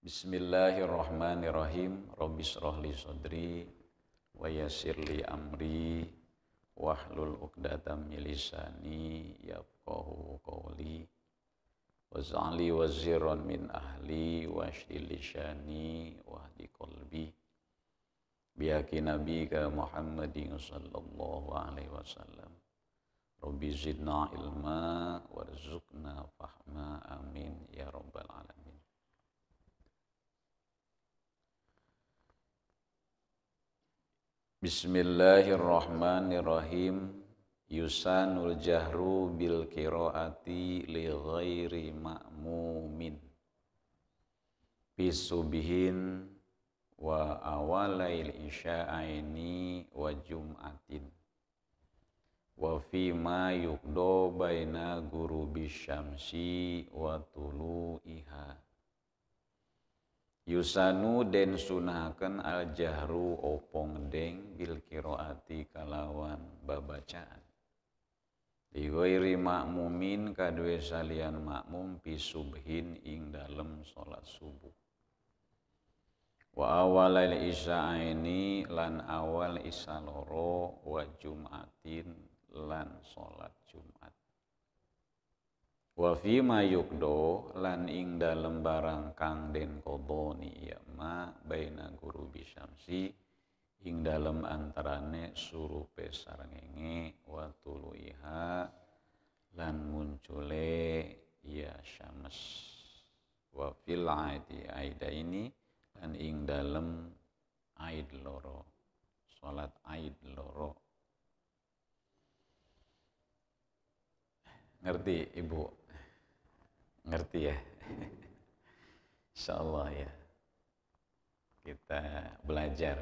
Bismillahirrahmanirrahim. Rabbi shrah li sadri wa yassir li amri wahlul 'uqdatam min lisani yafqahu qawli waj'alni waziran min ahli washdil lisani wahdi qalbi bihaqi nabiyika Muhammadin sallallahu alaihi wasallam. Rabbi zidna ilma warzuqna fahma amin ya rabbal alamin. Bismillahirrahmanirrahim. Yusanul jahru bil qiraati li ghairi ma'mumin bisubihin wa awalail isya'aini wa jum'atin wa fi ma yuqdo baina gurubis syamsi wa tulu'iha. Yusanu den sunahaken al jahru opong deng bil qiraati kalawan babacaan li ghairi ma'mumin kadue salian makmum fi subhin ing dalem salat subuh wa awalail isya'aini lan awal isya loro wa jum'atin lan salat Jumat wa fi ma yukdo lan ing dalem barang kang den kodoni ya ma baina gurubi syamsi ing dalem antarane surupe sarengenge wa tuluiha lan muncule ya syams wa fil aida ini lan ing dalem aid loro salat aid loro. Ngerti Ibu? Ngerti ya? Insyaallah ya. Kita belajar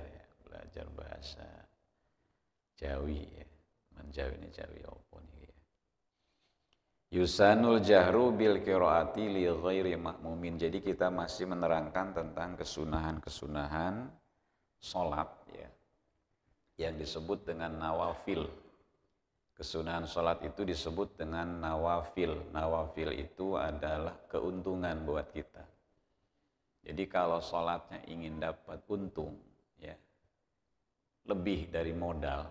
bahasa Jawi ya. Menjawi ini Jawi apa nih ya. Yusanul jahru bil qiraati li ghairi ma'mumin. Jadi kita masih menerangkan tentang kesunahan-kesunahan salat ya. Yang disebut dengan nawafil. Kesunahan sholat itu disebut dengan nawafil. Nawafil itu adalah keuntungan buat kita. Jadi kalau sholatnya ingin dapat untung, ya, lebih dari modal,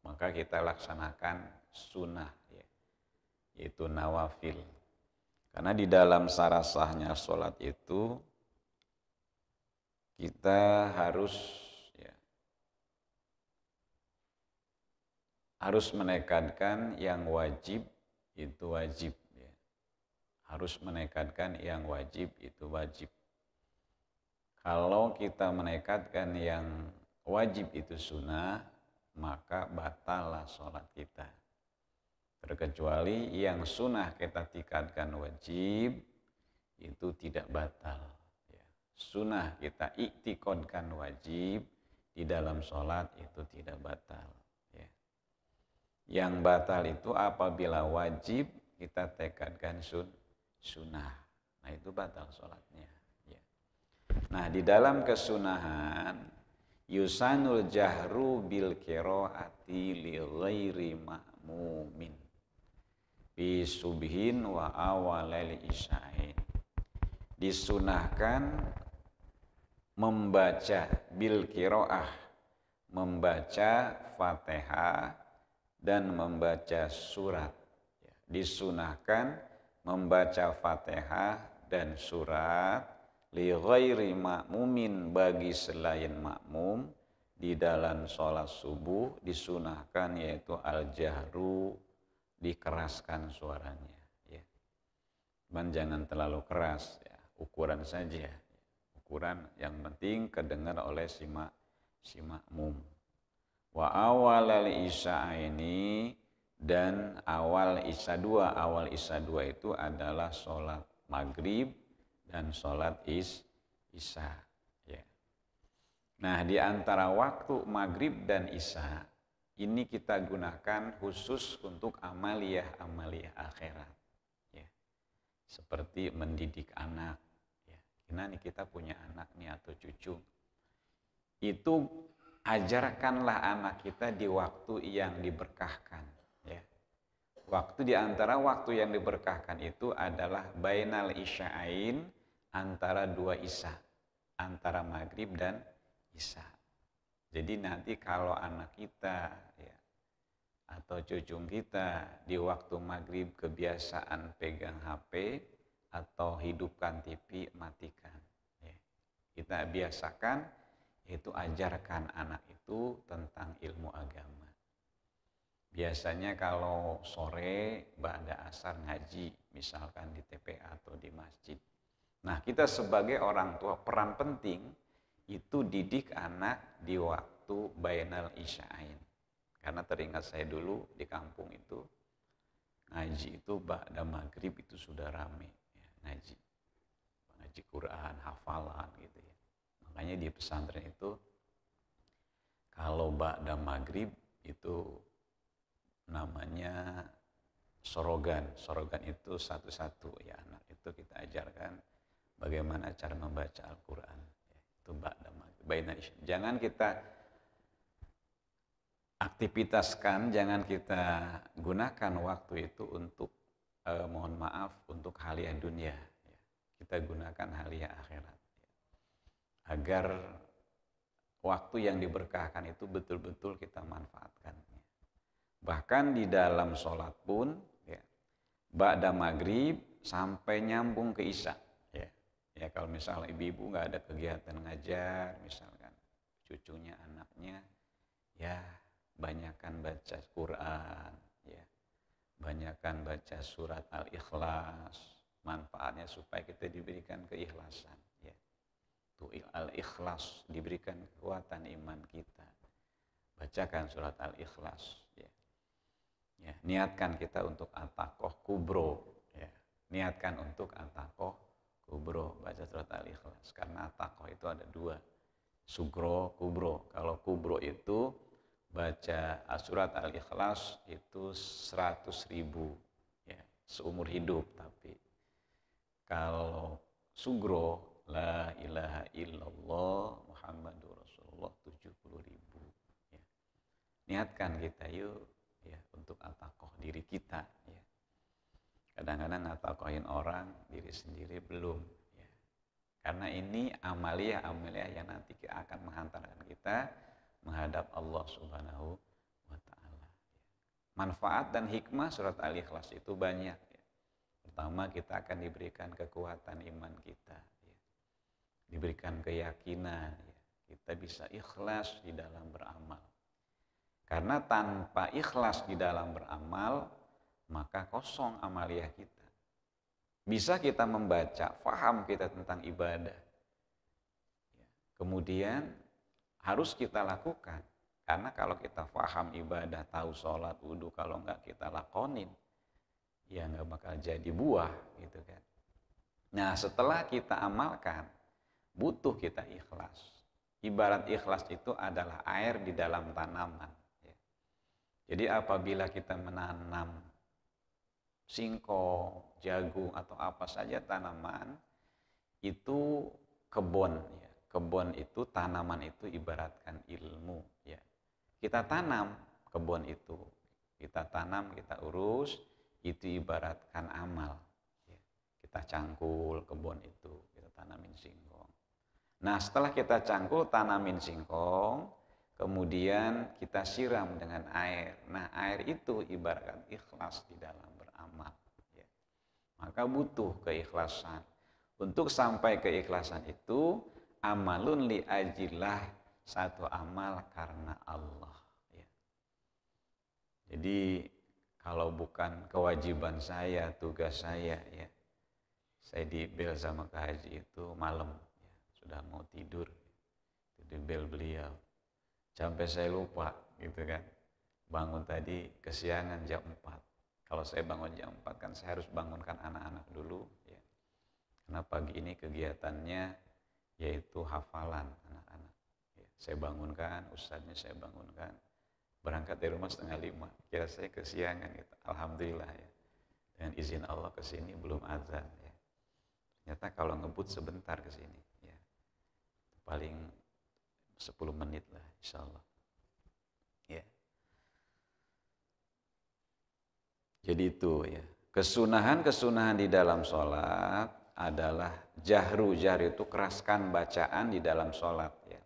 maka kita laksanakan sunnah, ya, yaitu nawafil. Karena di dalam syarat sahnya sholat itu, kita harus menekankan yang wajib itu wajib ya. Harus menekankan yang wajib itu wajib. Kalau kita menekatkan yang wajib itu sunnah, maka batallah sholat kita. Terkecuali yang sunnah kita tingkatkan wajib, itu tidak batal ya. Sunnah kita iktiqodkan wajib, di dalam sholat itu tidak batal. Yang batal itu apabila wajib kita tekadkan sunnah. Nah itu batal sholatnya. Ya. Nah di dalam kesunahan yusanul jahru bil qiraati li ghairi ma'mumin bi subhin wa awalail isya'in. Disunahkan membaca bil qiraah, membaca Fatihah dan membaca surat. Disunahkan membaca Fatihah dan surat li ghairi ma'mumin bagi selain makmum di dalam sholat subuh disunahkan yaitu al-jahru, dikeraskan suaranya. Ya. Jangan terlalu keras, ya. Ukuran saja. Ukuran yang penting kedengar oleh si makmum. Wa awalal isya'aini dan awal isya dua. Awal isya dua itu adalah sholat maghrib dan sholat isya. Ya. Nah di antara waktu maghrib dan isya ini kita gunakan khusus untuk amaliyah akhirat. Ya. Seperti mendidik anak. Ya. Karena kita punya anak nih atau cucu. Itu ajarkanlah anak kita di waktu yang diberkahkan. Ya. Waktu di antara waktu yang diberkahkan itu adalah bainal isya'ain, antara dua isya. antara maghrib dan isya. Jadi nanti kalau anak kita ya, atau cucu kita di waktu maghrib kebiasaan pegang HP atau hidupkan TV, matikan. Ya. Kita biasakan, yaitu ajarkan anak itu tentang ilmu agama. Biasanya kalau sore ba'da asar ngaji, misalkan di TPA atau di masjid. Nah, kita sebagai orang tua peran penting itu didik anak di waktu bainal isya'ain. Karena teringat saya dulu di kampung itu, ngaji itu ba'da maghrib itu sudah rame. Ya, ngaji Quran, hafalan gitu ya. Makanya di pesantren itu, kalau ba'da maghrib itu namanya sorogan itu satu-satu ya, anak itu kita ajarkan bagaimana cara membaca Al-Quran ya, itu ba'da maghrib. Jangan kita aktivitaskan, jangan kita gunakan waktu itu untuk mohon maaf untuk haliah dunia ya. Kita gunakan haliah akhirat ya. Agar waktu yang diberkahkan itu betul-betul kita manfaatkan. Bahkan di dalam sholat pun ya, ba'da maghrib sampai nyambung ke isya ya. Ya kalau misalnya ibu-ibu nggak ada kegiatan ngajar, misalkan cucunya, anaknya, ya banyakkan baca Quran ya, banyakkan baca surat Al-Ikhlas. Manfaatnya supaya kita diberikan keikhlasan ya. Tuh Al-Ikhlas, diberikan kekuatan iman kita. Bacakan surat Al-Ikhlas ya. Ya, niatkan kita untuk at-taqoh kubro ya. Niatkan untuk at-taqoh kubro, baca surat Al-Ikhlas. Karena at-taqoh itu ada dua, sugro, kubro. Kalau kubro itu baca surat Al-Ikhlas itu 100.000 ya, seumur hidup. Tapi kalau sugro, la ilaha illallah Muhammadur Rasulullah 70.000 ya. Niatkan kita yuk ya, untuk at-taqoh diri kita ya. Kadang-kadang at-taqohin orang, diri sendiri belum ya. Karena ini amaliyah yang nanti akan menghantarkan kita menghadap Allah Subhanahu wa ta'ala. Manfaat dan hikmah surat Al-Ikhlas itu banyak ya. Pertama, kita akan diberikan kekuatan iman kita ya. Diberikan keyakinan ya. Kita bisa ikhlas di dalam beramal. Karena tanpa ikhlas di dalam beramal, maka kosong amaliyah kita. Bisa kita membaca, faham kita tentang ibadah. Kemudian harus kita lakukan. Karena kalau kita faham ibadah, tahu sholat, wudhu, kalau enggak kita lakonin, ya enggak bakal jadi buah gitu kan. Nah setelah kita amalkan, butuh kita ikhlas. Ibarat ikhlas itu adalah air di dalam tanaman. Jadi apabila kita menanam singkong, jagung atau apa saja tanaman, itu kebun ya. Kebun itu, tanaman itu ibaratkan ilmu ya. Kita tanam kebun itu, kita tanam, kita urus, itu ibaratkan amal ya. Kita cangkul kebun itu, kita tanamin singkong. Nah setelah kita cangkul, tanamin singkong, kemudian kita siram dengan air. Nah air itu ibaratkan ikhlas di dalam beramal ya. Maka butuh keikhlasan. Untuk sampai keikhlasan itu, amalun li ajillah, satu amal karena Allah ya. Jadi kalau bukan kewajiban saya, tugas saya ya, saya di bel sama Kak Haji itu malam ya, sudah mau tidur di bel beliau. Sampai saya lupa gitu kan. Bangun tadi kesiangan jam 4. Kalau saya bangun jam 4 kan saya harus bangunkan anak-anak dulu ya. Karena pagi ini kegiatannya yaitu hafalan anak-anak. Ya, saya bangunkan, ustadznya saya bangunkan. Berangkat dari rumah 4:30. Kira saya kesiangan gitu. Alhamdulillah ya. Dengan izin Allah ke sini belum azan ya. Ternyata kalau ngebut sebentar ke sini ya. Paling 10 menit lah insyaallah ya. Jadi itu ya, kesunahan di dalam sholat adalah jahru. Jahru itu keraskan bacaan di dalam sholat. Ya.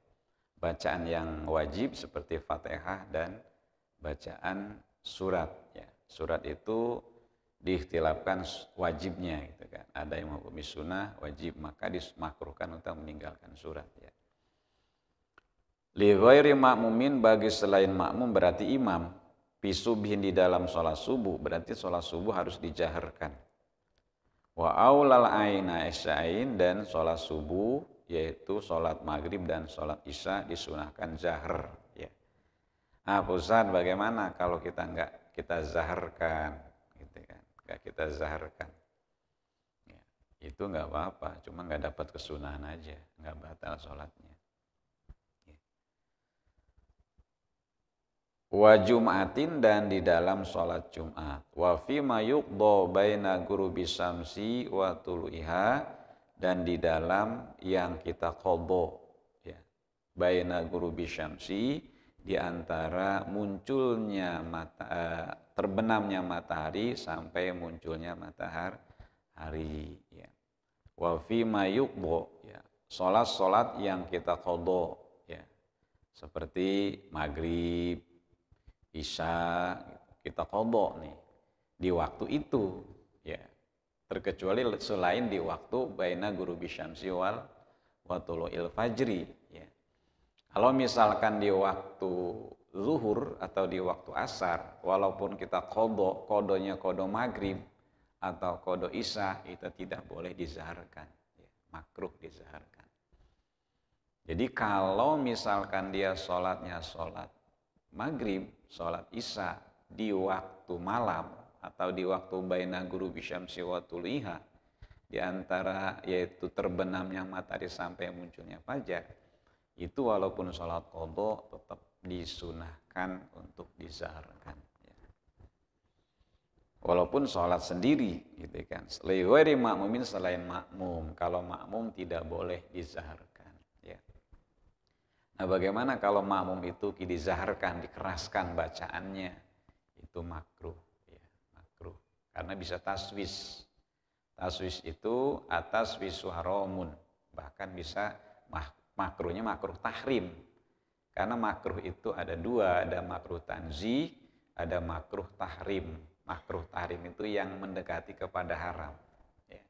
Bacaan yang wajib seperti Fatihah dan bacaan surat. Ya. Surat itu diikhtilafkan wajibnya, gitu kan. Ada yang menghukumi sunnah wajib, maka dimakruhkan untuk meninggalkan surat. Ya. Li ghairi makmumin, bagi selain makmum berarti imam. Fi subhin, di dalam sholat subuh, berarti sholat subuh harus dijaharkan. Wa aulal aina isya'in, dan sholat subuh yaitu sholat maghrib dan sholat isya disunahkan jahar. Ya. Nah, Ustaz, bagaimana kalau kita enggak kita zaharkan, gitu kan? Enggak kita zaharkan. Ya. Itu enggak apa-apa, cuma enggak dapat kesunahan aja, enggak batal sholatnya. Wa jum'atin, dan di dalam sholat Jumat. Wa fi ma yuqda baina ghurubi syamsi wa tulu'iha, dan di dalam yang kita qadha, ya. Baina ghurubi syamsi, di antara munculnya terbenamnya matahari sampai munculnya matahari, ya. Wa fi ma yuqda, ya. Sholat-sholat yang kita qadha, ya. Seperti maghrib, isya, kita qadha nih di waktu itu, ya, terkecuali selain di waktu baina ghurubi syamsi wa tulu'il fajri, ya. Kalau misalkan di waktu zuhur atau di waktu asar, walaupun kita qadha maghrib atau qadha isya, itu tidak boleh dizaharkan, ya, makruh dizaharkan. Jadi kalau misalkan dia sholatnya sholat maghrib, sholat isya di waktu malam atau di waktu baina ghurubi syamsi wa tulu'iha, di antara yaitu terbenamnya matahari sampai munculnya fajar, itu walaupun sholat qadha tetap disunahkan untuk dizaharkan, ya. Walaupun sholat sendiri, gitu kan. Li ghairi makmumin, selain makmum. Kalau makmum tidak boleh dizaharkan. Nah, bagaimana kalau makmum itu dizaharkan, dikeraskan bacaannya? Itu makruh, ya, makruh. Karena bisa taswis. Taswis itu atas wisuharamun. Bahkan bisa makruhnya makruh tahrim. Karena makruh itu ada dua, ada makruh tanzih, ada makruh tahrim. Makruh tahrim itu yang mendekati kepada haram. Ya.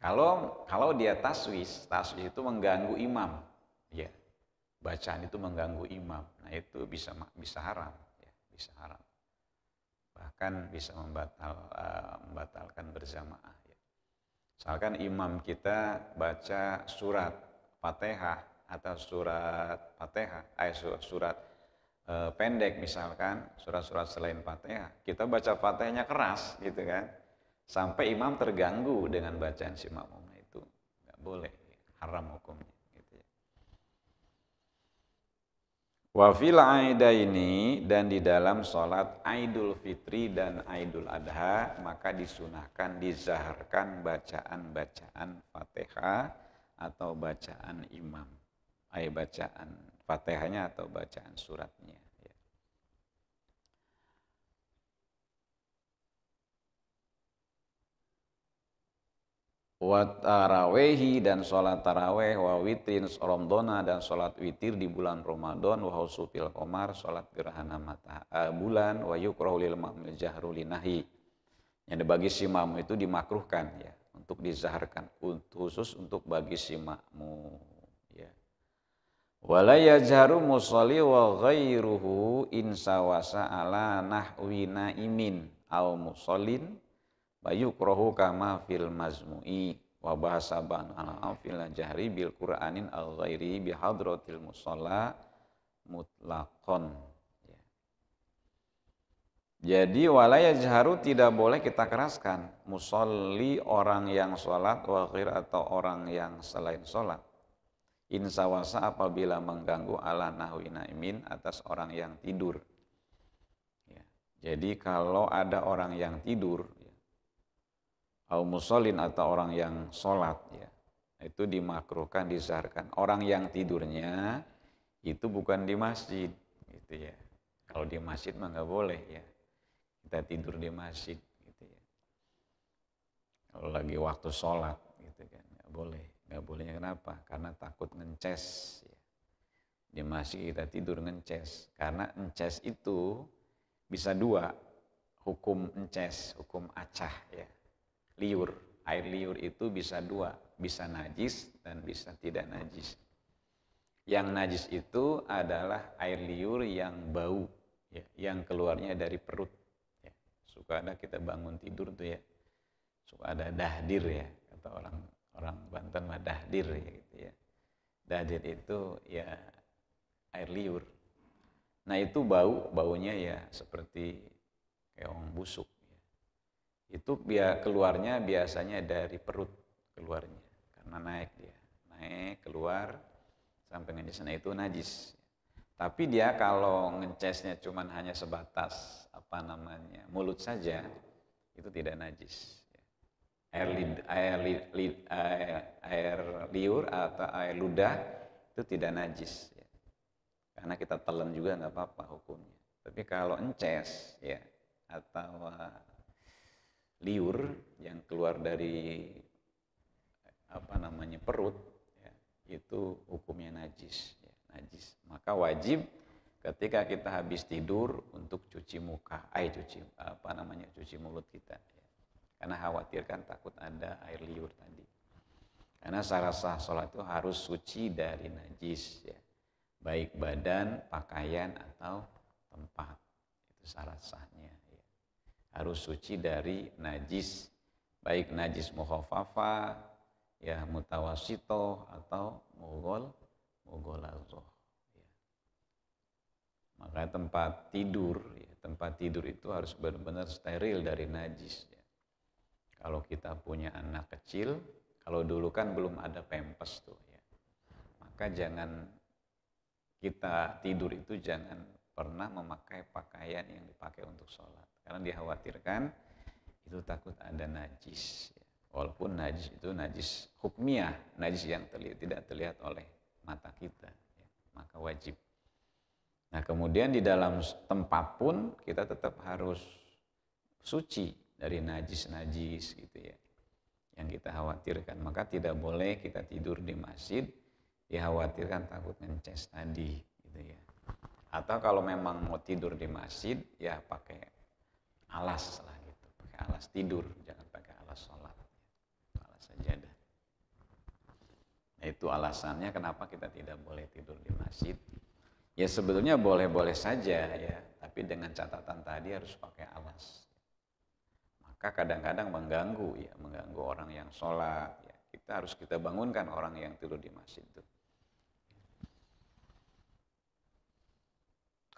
Kalau dia taswis itu mengganggu imam, ya. Bacaan itu mengganggu imam, nah itu bisa haram, ya, bisa haram, bahkan bisa membatalkan berjamaah, ya. Misalkan imam kita baca surat Fatihah atau surat Fatihah, surat pendek, misalkan surat-surat selain Fatihah, kita baca Fatihahnya keras, gitu kan, sampai imam terganggu dengan bacaan si makmum, itu nggak boleh, haram hukumnya. Wa fil aidaini, dan di dalam sholat Idul Fitri dan Idul Adha, maka disunahkan dizaharkan bacaan-bacaan Fatihah atau bacaan imam, bacaan Fatihahnya atau bacaan suratnya, ya. Wa tarawehi, dan sholat taraweh, wa witrin romdona, dan sholat witir di bulan Ramadan, wa husufil qamar, sholat gerhana bulan, wa yukrahu lil ma'mil jahru linahi, yang bagi si makmum itu dimakruhkan, ya, untuk dizaharkan, khusus untuk bagi si makmum, ya. Wala yajharu musalli wa ghairuhu insawasa ala nahwi naimin aw musallin bayukrohu kama fil mazmu'i wa bahasa ba'na fil jahri bil qur'anin al ghairi bi hadratil musalla mutlaqon, ya. Jadi wala yajharu, tidak boleh kita keraskan, musolli, orang yang sholat, wa ghair, atau orang yang selain sholat, insawasa, apabila mengganggu ala nahwi naimin, atas orang yang tidur, ya. Jadi kalau ada orang yang tidur, au musallin, atau orang yang sholat, ya, itu dimakruhkan dizaharkan. Orang yang tidurnya itu bukan di masjid, gitu ya. Kalau di masjid mah nggak boleh, ya, kita tidur di masjid, gitu ya. Kalau lagi waktu sholat gitu kan, nggak boleh. Nggak bolehnya kenapa? Karena takut ngences. Ya. Di masjid kita tidur ngences. Karena ences itu bisa dua, hukum ences, hukum acah ya. Liur, air liur itu bisa dua, bisa najis dan bisa tidak najis. Yang najis itu adalah air liur yang bau, ya, yang keluarnya dari perut. Ya. Suka ada kita bangun tidur tuh ya, suka ada dahdir ya, kata orang Banten mah dahdir ya gitu ya. Dahdir itu ya air liur. Nah itu baunya ya seperti kayak orang busuk. Ya. Itu keluarnya biasanya dari perut keluarnya, karena naik dia, naik keluar sampai ngeces. Nah itu najis. Tapi dia kalau ngecesnya cuman hanya sebatas mulut saja, itu tidak najis. Air liur atau air ludah itu tidak najis. Karena kita telan juga nggak apa-apa hukumnya. Tapi kalau ences ya atau liur yang keluar dari perut ya, itu hukumnya najis ya, najis. Maka wajib ketika kita habis tidur untuk cuci muka, cuci mulut kita ya. Karena khawatir kan takut ada air liur tadi. Karena syarat sah sholat itu harus suci dari najis ya. Baik badan, pakaian, atau tempat. Itu syarat sahnya. Ya. Harus suci dari najis. Baik najis mukhafafah, ya mutawasito, atau mugholazah. Ya. Maka tempat tidur itu harus benar-benar steril dari najis. Ya. Kalau kita punya anak kecil, kalau dulu kan belum ada pampers tuh ya. Maka kita tidur itu jangan pernah memakai pakaian yang dipakai untuk sholat. Karena dikhawatirkan itu takut ada najis. Walaupun najis itu najis hukmiyah, najis yang tidak terlihat oleh mata kita. Maka wajib. Nah kemudian di dalam tempat pun kita tetap harus suci dari najis-najis gitu ya. Yang kita khawatirkan. Maka tidak boleh kita tidur di masjid dikhawatirkan takut ngences tadi gitu ya. Atau kalau memang mau tidur di masjid ya pakai alas lah gitu, pakai alas tidur, jangan pakai alas sholat, alas sajadah. Nah itu alasannya kenapa kita tidak boleh tidur di masjid. Ya sebetulnya boleh-boleh saja ya, tapi dengan catatan tadi harus pakai alas. Maka kadang-kadang mengganggu orang yang sholat ya. Kita bangunkan orang yang tidur di masjid itu.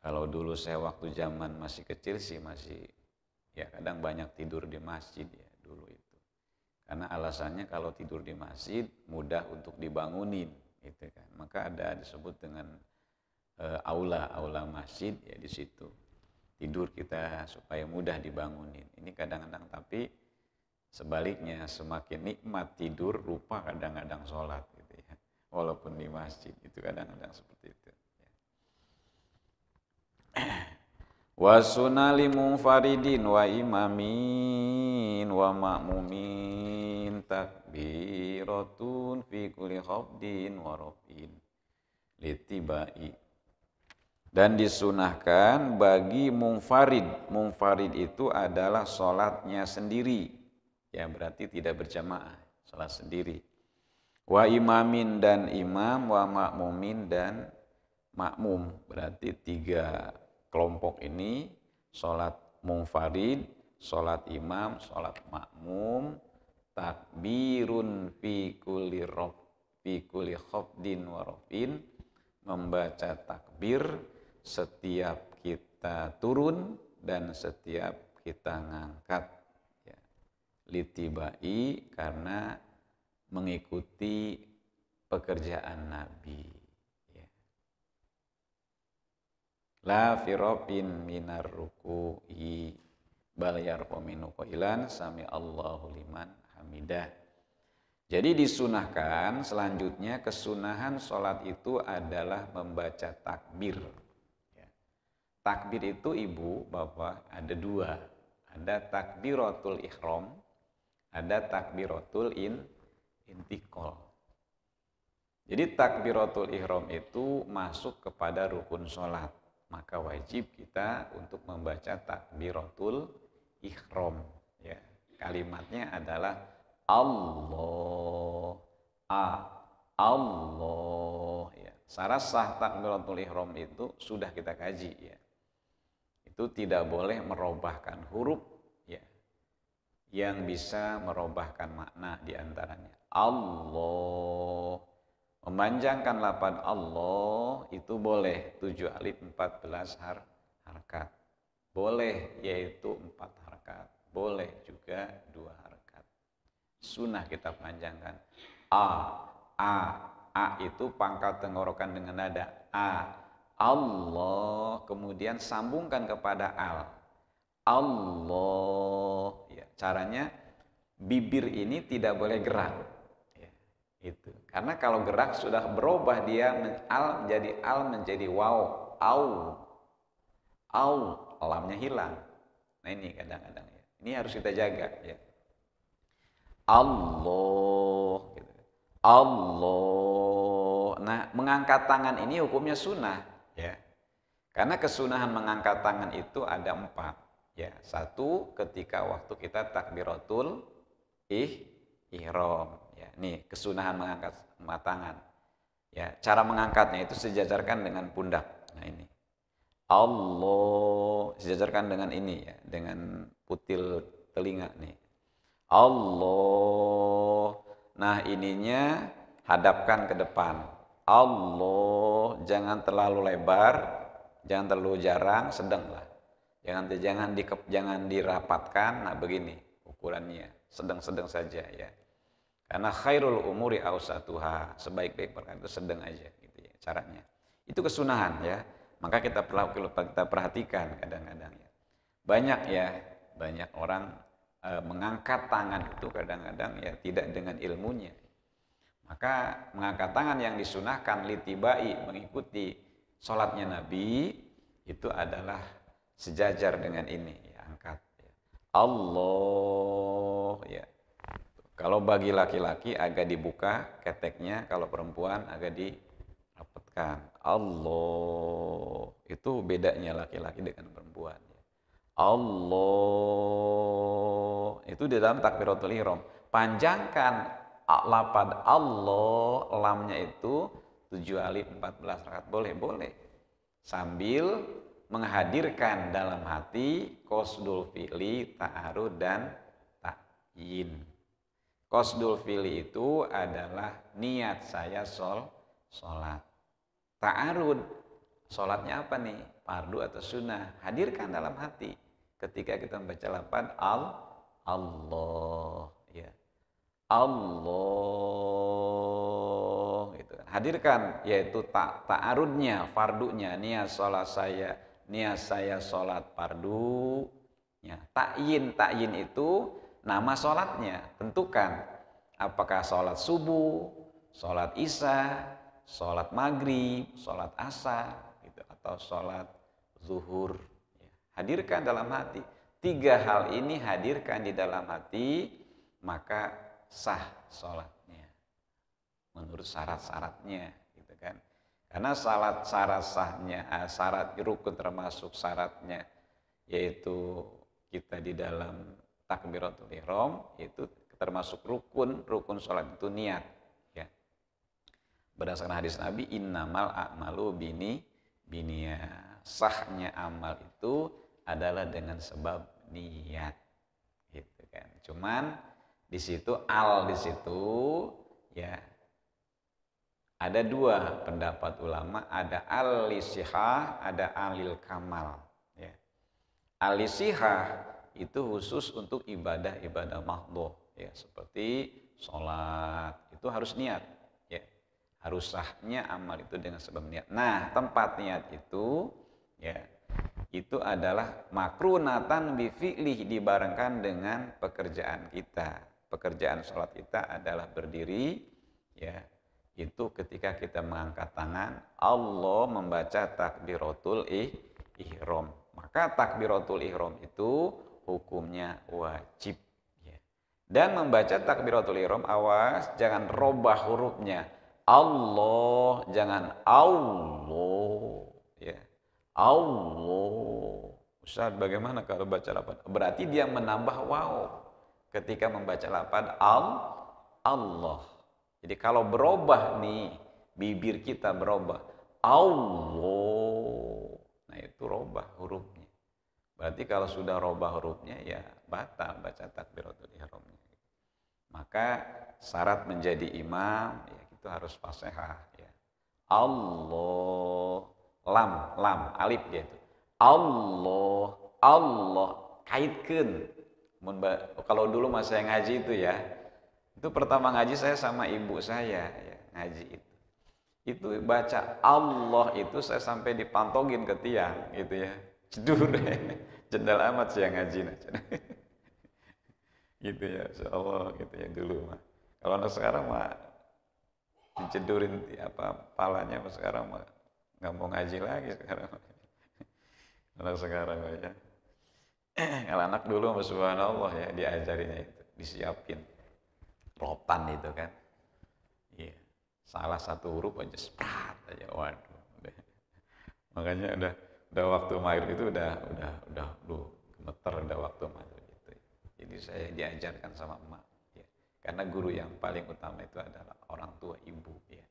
Kalau dulu saya waktu zaman masih kecil sih ya kadang banyak tidur di masjid ya dulu itu. Karena alasannya kalau tidur di masjid mudah untuk dibangunin gitu kan. Maka ada disebut dengan aula masjid ya di situ. Tidur kita supaya mudah dibangunin. Ini kadang-kadang tapi sebaliknya semakin nikmat tidur lupa kadang-kadang sholat gitu ya. Walaupun di masjid itu kadang-kadang seperti itu. Wa sunali munfaridin wa imamin wa ma'mumin takbiratun fi kulli khafdin wa rafin litibai. Dan disunahkan bagi munfarid. Munfarid itu adalah sholatnya sendiri. Ya berarti tidak berjamaah, sholat sendiri. Wa imamin dan imam, wa ma'mumin dan makmum. Berarti 3 kelompok ini, sholat munfarid, sholat imam, sholat makmum, takbirun fi kulli khafdin wa rafin, membaca takbir setiap kita turun dan setiap kita ngangkat ya. Litibai karena mengikuti pekerjaan Nabi ya. La firofin minar ruku'i bal yarfa minu qailan sami Allahu liman hamidah. Jadi disunahkan selanjutnya kesunahan sholat itu adalah membaca takbir. Ya. Takbir itu ibu, bapak ada 2. Ada takbiratul ihram ada takbiratul intiqal. Jadi takbiratul ihram itu masuk kepada rukun sholat. Maka wajib kita untuk membaca takbiratul ihram. Ya, kalimatnya adalah Allah, Allah. Ya. Syarat sah takbiratul ihram itu sudah kita kaji. Ya. Itu tidak boleh merubahkan huruf, ya, yang bisa merubahkan makna diantaranya. Allah, memanjangkan lafaz Allah itu boleh 7 alif 14 harakat. Boleh yaitu 4 harakat. Boleh juga 2 harakat. Sunnah kita panjangkan. A itu pangkal tenggorokan dengan nada A. Allah, kemudian sambungkan kepada al. Allah. Ya, caranya bibir ini tidak boleh gerak. Ya, itu. Karena kalau gerak sudah berubah dia al menjadi al menjadi waw. Au, lamnya hilang. Nah ini kadang-kadang ya. Ini harus kita jaga ya. Allah gitu. Allah. Nah, mengangkat tangan ini hukumnya sunnah ya. Karena kesunahan mengangkat tangan itu ada 4 ya. 1 ketika waktu kita takbiratul ihram ya. Nih kesunahan mengangkat tangan. Ya, cara mengangkatnya itu sejajarkan dengan pundak. Nah ini. Allah sejajarkan dengan ini ya, dengan putil telinga nih. Allah. Nah, ininya hadapkan ke depan. Allah, jangan terlalu lebar, jangan terlalu jarang, sedang lah. Jangan dirapatkan. Nah, begini ukurannya, sedang-sedang saja ya. Karena khairul umuri awsatuha, sebaik-baik perkara itu sedang aja gitu ya caranya. Itu kesunahan ya. Maka kita perhatikan kadang-kadang ya. Banyak orang mengangkat tangan itu kadang-kadang ya tidak dengan ilmunya. Maka mengangkat tangan yang disunahkan litibai mengikuti sholatnya Nabi itu adalah sejajar dengan ini ya, angkat ya. Allah ya. Kalau bagi laki-laki agak dibuka keteknya, kalau perempuan agak dirapatkan. Allah, itu bedanya laki-laki dengan perempuan. Allah, itu di dalam takbiratul ihram. Panjangkan lafaz Allah, lamnya itu 7 alif 14 rakaat, boleh. Sambil menghadirkan dalam hati qasdul fi'li, ta'arud dan ta'yin. Qasdul fi'li itu adalah niat saya sholat. Ta'arud, sholatnya apa nih? Fardu atau sunnah. Hadirkan dalam hati ketika kita membaca lafaz Allah. Ya. Allah. Gitu. Hadirkan yaitu ta'arudnya, fardunya, niat saya sholat fardu. Ya. Ta'yin itu nama sholatnya. Tentukan apakah sholat subuh, sholat isya, sholat maghrib, sholat asar, gitu, atau sholat zuhur. Ya. Hadirkan dalam hati. 3 hal ini hadirkan di dalam hati, maka sah sholatnya. Menurut syarat-syaratnya, gitu kan. Karena syarat rukun termasuk syaratnya, yaitu kita di dalam takbiratul ihram, itu termasuk rukun sholat itu niat. Berdasarkan hadis Nabi, innamal a'malu biniyat. Sahnya amal itu adalah dengan sebab niat. Gitu kan. Cuman di situ ya ada 2 pendapat ulama, ada al-lisihah, ada alil kamal, ya. Al-lisihah itu khusus untuk ibadah mahdhah, ya, seperti sholat, itu harus niat. Harus sahnya amal itu dengan sebab niat. Nah, tempat niat itu ya itu adalah makrunatan bi fi'lih, dibarengkan dengan pekerjaan kita. Pekerjaan sholat kita adalah berdiri ya. Itu ketika kita mengangkat tangan, Allah membaca takbiratul ihram. Maka takbiratul ihram itu hukumnya wajib ya. Dan membaca takbiratul ihram, awas jangan robah hurufnya. Allah, jangan Allah, ya. Allah. Ustaz, bagaimana kalau baca lafaz? Berarti dia menambah waw ketika membaca lafaz Allah. Jadi kalau berubah nih, bibir kita berubah Allah. Nah, itu robah hurufnya. Berarti kalau sudah robah hurufnya ya batal baca takbiratul ihramnya. Maka syarat menjadi imam ya itu harus fasihah ya. Allah, lam, alif dia itu. Allah, kaitkan. Kalau dulu mas saya ngaji itu ya, itu pertama ngaji saya sama ibu saya ya, ngaji itu. Itu baca Allah itu saya sampai dipantogin ke tiang gitu ya. Cedur, jendal amat sih yang ngaji. Gitu ya, insyaallah gitu ya dulu mah. Kalau anak sekarang mah dicedurin palanya mah sekarang mah nggak mau ngaji lagi sekarang. Anak sekarang aja. Kalau anak dulu mah subhanallah ya diajarinya itu, disiapin rotan itu kan. Iya. Salah satu huruf aja sprat aja, waduh. Makanya udah waktu maghrib itu udah gemeter udah waktu maghrib itu. Jadi saya diajarkan sama emak ya. Karena guru yang paling utama itu adalah orang tua, ibu ya.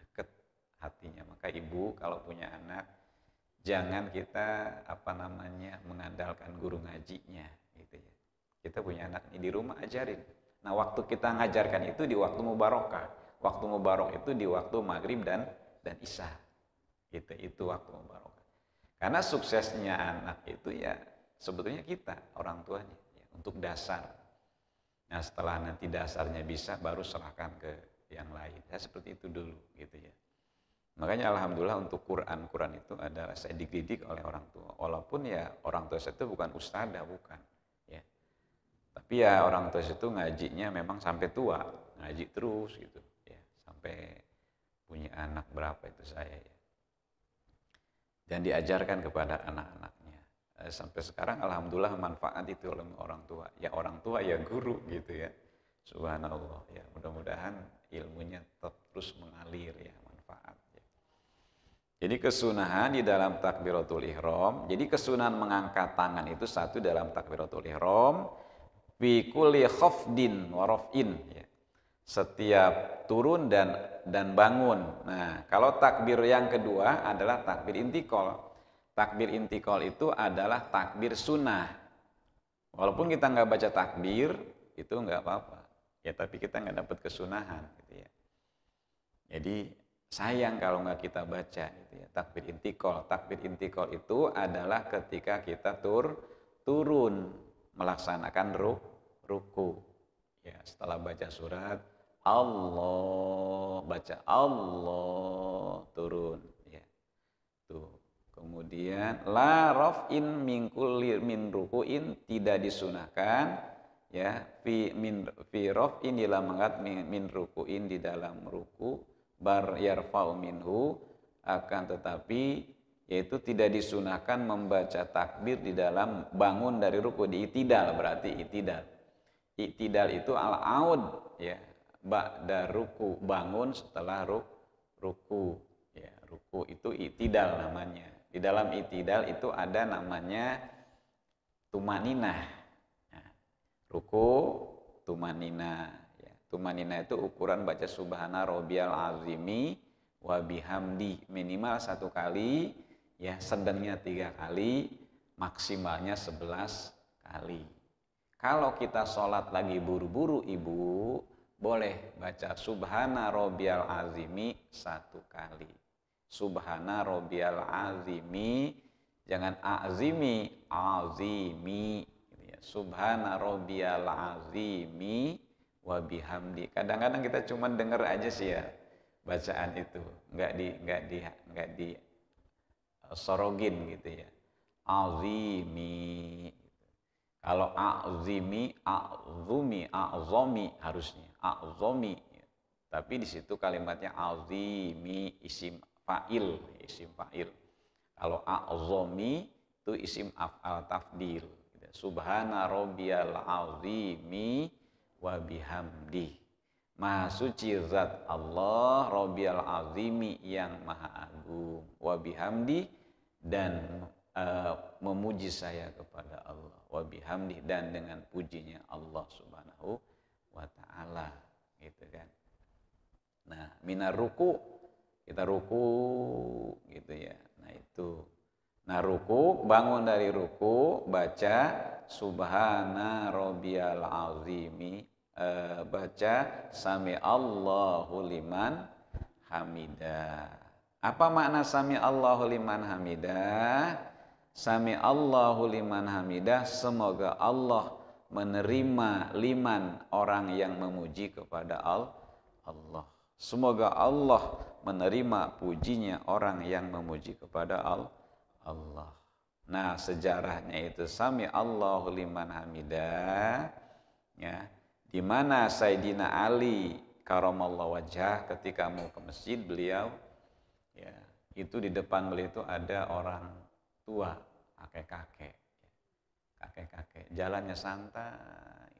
Deket hatinya. Maka ibu kalau punya anak jangan kita mengandalkan guru ngajinya gitu ya. Kita punya anak ini di rumah ajarin. Nah, waktu kita ngajarkan itu di waktu mubarokah. Waktu mubarok itu di waktu maghrib dan isya. Itu waktu mubarokah. Karena suksesnya anak itu ya sebetulnya kita orang tuanya ya, untuk dasar. Nah, setelah nanti dasarnya bisa baru serahkan ke yang lain. Ya seperti itu dulu gitu ya. Makanya alhamdulillah untuk Quran itu adalah saya dididik oleh orang tua. Walaupun ya orang tua saya itu bukan ustadzah, bukan. Ya. Tapi ya orang tua saya itu ngajinya memang sampai tua, ngaji terus gitu. Ya. Sampai punya anak berapa itu saya ya. Dan diajarkan kepada anak-anaknya. Sampai sekarang alhamdulillah manfaat itu oleh orang tua. Ya orang tua ya guru gitu ya. Subhanallah ya. Mudah-mudahan ilmunya tetap terus mengalir ya, manfaat. Jadi kesunahan di dalam takbiratul ihram. Jadi kesunahan mengangkat tangan itu satu dalam takbiratul ihram. Fi kulli khafdin wa raf'in ya. Setiap turun dan bangun. Nah, kalau takbir yang kedua adalah takbir intikal. Takbir intikal itu adalah takbir sunnah. Walaupun kita nggak baca takbir, itu nggak apa-apa. Ya, tapi kita nggak dapat kesunahan gitu ya. Jadi sayang kalau nggak kita baca gitu ya, takbir intikal. Takbir intikal itu adalah ketika kita turun melaksanakan ruku. Ya, setelah baca surat Allah, baca Allah, turun ya. Tuh. Kemudian la raf'in min kulli min ruku'in, tidak disunahkan ya fi raf'in dalam mengangkat min ruku'in di dalam ruku bar yarfa'u minhu, akan tetapi yaitu tidak disunahkan membaca takbir di dalam bangun dari ruku. Di itidal berarti itidal itu al-aud ya, ba'da ruku, bangun setelah ruku ya. Ruku itu itidal namanya. Di dalam itidal itu ada namanya tumaninah. Nah, ruku tumaninah. Tumanina itu ukuran baca subhana rabbiyal azimi wa bihamdi, minimal 1 kali ya, sedangnya 3 kali, maksimalnya 11 kali. Kalau kita sholat lagi buru-buru ibu, boleh baca subhana rabbiyal azimi 1 kali. Subhana rabbiyal azimi, jangan azimi, azimi ya. Subhana rabbiyal azimi wa bihamdi. Kadang-kadang kita cuma dengar aja sih ya bacaan itu, nggak di sorogin gitu ya. Azimi. Kalau azimi, azumi harusnya azumi. Tapi di situ kalimatnya azimi, isim fa'il. Kalau azumi itu isim af'al tafdil. Subhana rabbiyal azimi wa bihamdi. Maha suci zat Allah Rabbiyal Azimi yang maha agung, wa bihamdi, dan memuji saya kepada Allah, wa bihamdi, dan dengan pujinya Allah Subhanahu wa taala, gitu kan. Nah, minar ruku, kita ruku gitu ya. Nah, itu. Nah, ruku, bangun dari ruku, baca subhana rabbiyal azimi, baca sami Allahu liman hamidah. Apa makna sami Allahu liman hamidah? Sami Allahu liman hamidah, semoga Allah menerima liman, orang yang memuji kepada Allah. Semoga Allah menerima pujinya orang yang memuji kepada Allah. Nah, sejarahnya itu sami Allahu liman hamidah, ya, di mana Sayyidina Ali karamallahu wajhah ketika mau ke masjid, beliau, ya, itu di depan beliau itu ada orang tua, kakek-kakek, jalannya santai,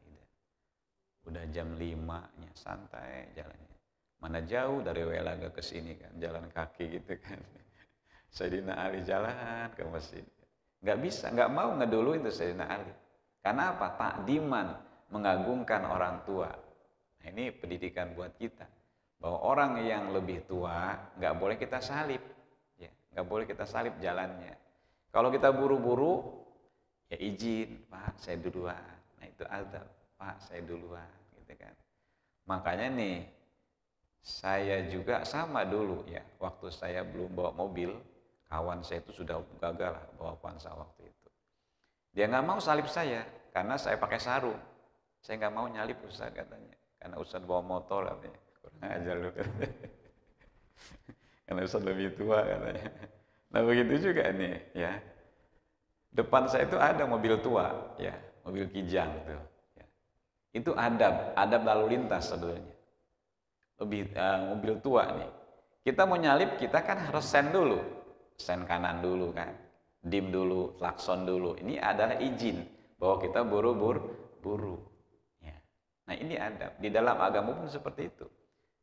udah jam 5-nya santai jalannya. Mana jauh dari Welaga ke sini kan, jalan kaki gitu kan. Sayyidina Ali jalan ke masjid. Nggak mau ngeduluin itu Sayyidina Ali. Karena apa? Takdiman, mengagungkan orang tua. Nah, ini pendidikan buat kita. Bahwa orang yang lebih tua nggak boleh kita salib. Ya, nggak boleh kita salib jalannya. Kalau kita buru-buru, ya izin, Pak, saya duluan. Nah, itu adab, Pak, saya duluan, gitu kan. Makanya nih, saya juga sama dulu ya, waktu saya belum bawa mobil, kawan saya itu sudah gagal bawa Avanza waktu itu. Dia nggak mau salip saya karena saya pakai sarung. Saya nggak mau nyalip Ustaz katanya, karena Ustaz bawa motor katanya. Kurang ajar lu katanya. Karena Ustaz lebih tua katanya. Nah, begitu juga nih ya. Depan saya itu ada mobil tua ya, mobil Kijang tuh. Ya. Itu adab lalu lintas sebetulnya. Mobil tua nih. Kita mau nyalip, kita kan harus sen dulu. Sen kanan dulu kan. Dim dulu, klakson dulu. Ini adalah izin bahwa kita buru-buru. Ya. Nah, ini adab. Di dalam agama pun seperti itu.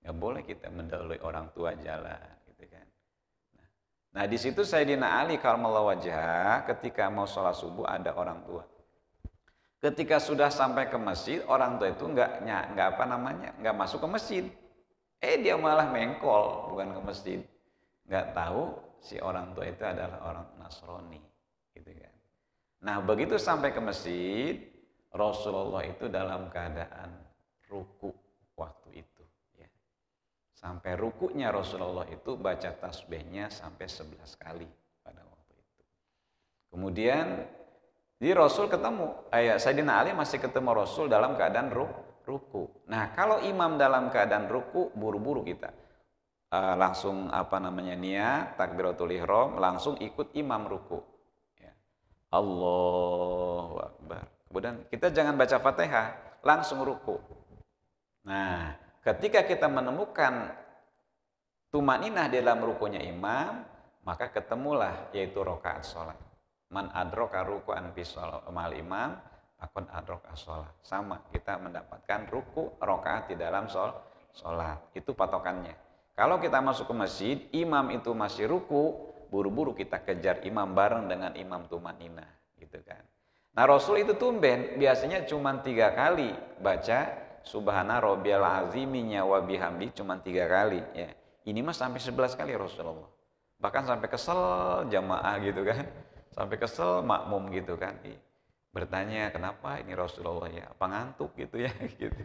Nggak boleh kita mendahului orang tua jalan, gitu kan. Nah, di situ Sayyidina Ali karamallahu wajhah ketika mau sholat subuh ada orang tua. Ketika sudah sampai ke masjid, orang tua itu nggak masuk ke masjid. Dia malah mengkol, bukan ke masjid. Nggak tahu si orang tua itu adalah orang Nasrani, gitu kan. Nah, begitu sampai ke masjid, Rasulullah itu dalam keadaan ruku waktu itu. Ya. Sampai rukunya Rasulullah itu baca tasbihnya sampai 11 kali pada waktu itu. Kemudian di Rasul ketemu, Sayyidina Ali masih ketemu Rasul dalam keadaan ruku. Nah, kalau imam dalam keadaan ruku, buru-buru kita langsung niat takbiratul ihram, langsung ikut imam ruku. Ya. Allahu Akbar. Kemudian kita jangan baca Fatihah, langsung ruku. Nah, ketika kita menemukan tumaninah dalam rukunya imam, maka ketemulah yaitu rakaat sholat. Man adroka ruku'an fi mal imam akon adrok as-sholat. Sama, kita mendapatkan ruku rakaat di dalam sholat. Itu patokannya. Kalau kita masuk ke masjid, imam itu masih ruku, buru-buru kita kejar imam bareng dengan imam tumaninah, gitu kan. Nah, Rasul itu tumben, biasanya cuma 3 kali baca subhana rabbiyal aziminya wa bihamdi, cuma 3 kali ya. Ini mah sampai 11 kali Rasulullah. Bahkan sampai kesel jamaah gitu kan. Sampai kesel makmum gitu kan. Bertanya, kenapa ini Rasulullah ya, apa ngantuk gitu ya gitu.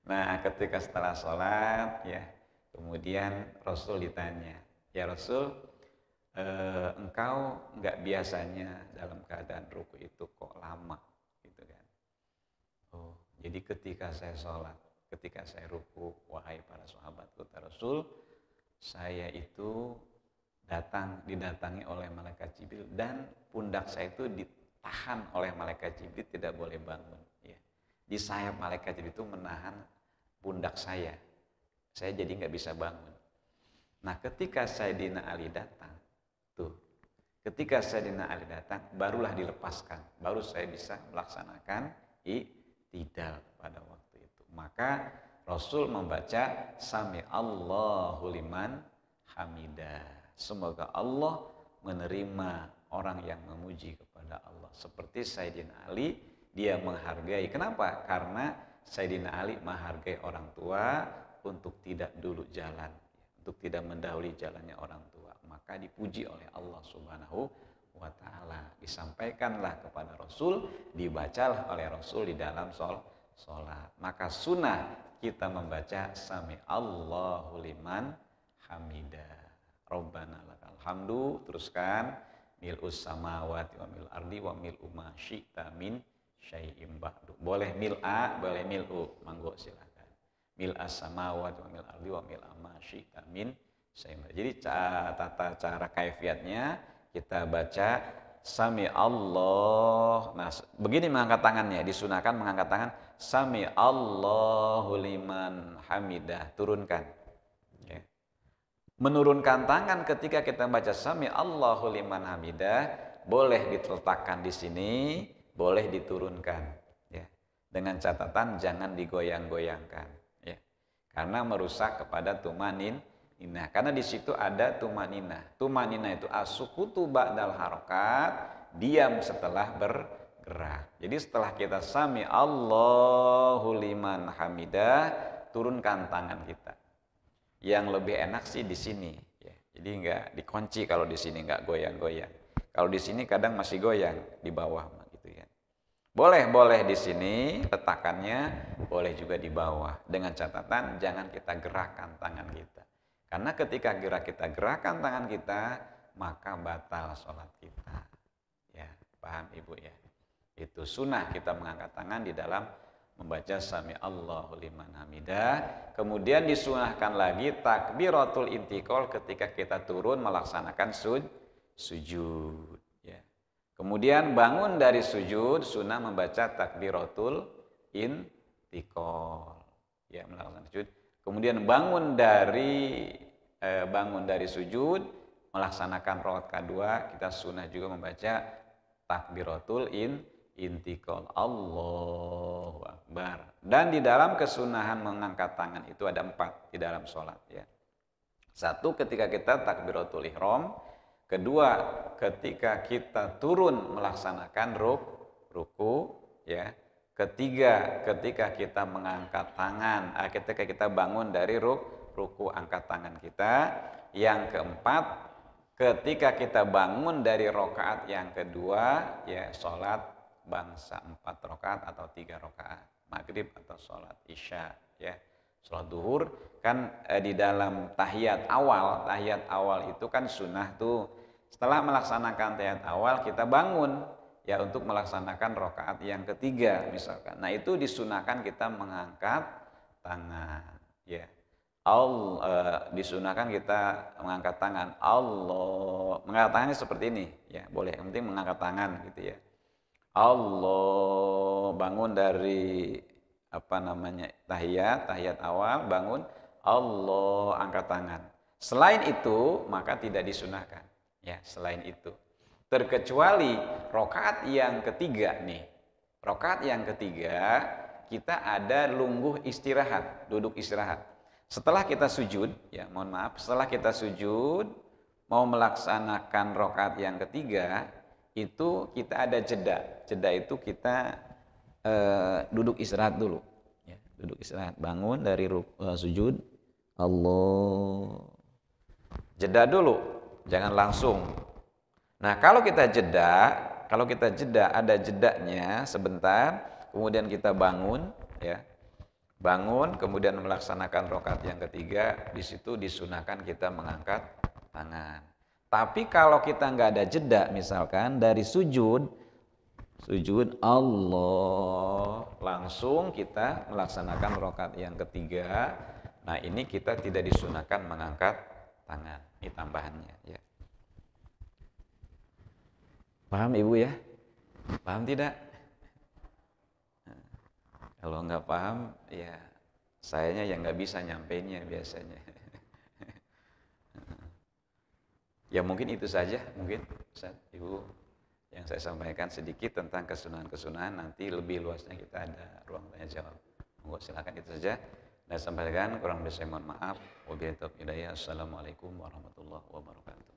Nah, ketika setelah sholat ya, kemudian Rasul ditanya, ya Rasul, engkau nggak biasanya dalam keadaan ruku itu kok lama gitu kan. Oh, jadi ketika saya sholat, ketika saya wahai para sahabatku, kata Rasul, saya itu didatangi oleh malaikat Jibril dan pundak saya itu ditahan oleh malaikat Jibril, tidak boleh bangun. Ya. Di sayap malaikat Jibril itu menahan pundak saya jadi nggak bisa bangun. Nah, ketika Sayyidina Ali datang, barulah dilepaskan, baru saya bisa melaksanakan i'tidal pada waktu itu. Maka Rasul membaca Sami Allahu liman hamidah. Semoga Allah menerima orang yang memuji kepada Allah. Seperti Sayyidina Ali, dia menghargai. Kenapa? Karena Sayyidina Ali menghargai orang tua untuk tidak dulu jalan, untuk tidak mendahului jalannya orang tua. Maka dipuji oleh Allah Subhanahu wa ta'ala. Disampaikanlah kepada Rasul, dibacalah oleh Rasul di dalam sholat. Maka sunnah kita membaca Sami Allahu liman hamidah. Rabbana lakal hamdu, teruskan mil'us samawati wa mil ardi wa mil'u ma syi'ta min syai'im ba'du. Boleh mil'a, boleh mil'u, manggo silakan. Mil'as samawati wa mil ardi wa mil'a ma syi'ta min syai'im ba'du. Jadi tata cara kaifiatnya kita baca Sami Allah. Nah, begini mengangkat tangannya, disunahkan mengangkat tangan Sami Allahu liman hamidah, turunkan. Ya. Menurunkan tangan ketika kita baca Sami Allahu liman hamidah boleh diletakkan di sini, boleh diturunkan. Ya. Dengan catatan jangan digoyang-goyangkan. Ya. Karena merusak kepada tumaninah. Karena di situ ada tumaninah. Tumaninah itu as-sukutu ba'dal harokat, diam setelah bergerak. Jadi setelah kita Sami Allahu liman hamidah, turunkan tangan kita. Yang lebih enak sih di sini. Ya. Jadi nggak dikunci kalau di sini, nggak goyang-goyang. Kalau di sini kadang masih goyang di bawah, gitu ya. Boleh di sini letakannya, boleh juga di bawah. Dengan catatan jangan kita gerakkan tangan kita. Karena ketika kita gerakan tangan kita, maka batal sholat kita. Ya, paham Ibu ya? Itu sunnah kita mengangkat tangan di dalam membaca Sami Allahu liman hamidah. Kemudian disunahkan lagi takbiratul intiqal ketika kita turun melaksanakan sujud. Ya. Kemudian bangun dari sujud, sunnah membaca takbiratul intiqal. Ya, melaksanakan sujud. Kemudian bangun dari sujud, melaksanakan rakaat kedua, kita sunnah juga membaca takbiratul intiqal. Allahu Akbar. Dan di dalam kesunahan mengangkat tangan itu ada 4 di dalam sholat. Ya. 1, ketika kita takbiratul ihram. 2, ketika kita turun melaksanakan ruku. Ya. 3, ketika kita mengangkat tangan, ketika kita bangun dari ruku, angkat tangan kita. Yang 4, ketika kita bangun dari rakaat yang kedua, ya sholat bangsa 4 rakaat atau 3 rakaat, maghrib atau sholat isya, ya sholat duhur. Kan di dalam tahiyat awal itu kan sunnah tuh, setelah melaksanakan tahiyat awal kita bangun. Ya untuk melaksanakan rakaat yang ketiga misalkan. Nah itu disunahkan kita mengangkat tangan. Ya, disunahkan kita mengangkat tangan. Allah, mengangkat tangannya seperti ini. Ya boleh, yang penting mengangkat tangan gitu ya. Allah, bangun dari tahiyat awal, bangun. Allah, angkat tangan. Selain itu maka tidak disunahkan. Ya selain itu. Terkecuali rokaat yang ketiga nih. Rokaat yang ketiga kita ada lungguh istirahat, duduk istirahat. Setelah kita sujud, ya mohon maaf, setelah kita sujud mau melaksanakan rokaat yang ketiga, itu kita ada jeda. Jeda itu kita duduk istirahat dulu. Ya, duduk istirahat, bangun dari sujud, Allah. Jeda dulu, jangan langsung. Nah kalau kita jeda ada jedanya sebentar, kemudian kita bangun, ya bangun, kemudian melaksanakan rakaat yang ketiga, di situ disunahkan kita mengangkat tangan. Tapi kalau kita nggak ada jeda, misalkan dari sujud Allah, langsung kita melaksanakan rakaat yang ketiga. Nah ini kita tidak disunahkan mengangkat tangan, ini tambahannya, ya. Paham Ibu ya? Paham tidak? Kalau nggak paham, ya sayanya yang nggak bisa nyampeinnya biasanya. Ya mungkin itu saja, mungkin Ustaz, Ibu, yang saya sampaikan sedikit tentang kesunahan-kesunahan. Nanti lebih luasnya kita ada ruang tanya jawab. Monggo silakan itu saja. Dan sampaikan kurang lebih saya mohon maaf. Wabillahi taufiq hidayah. Assalamualaikum warahmatullahi wabarakatuh.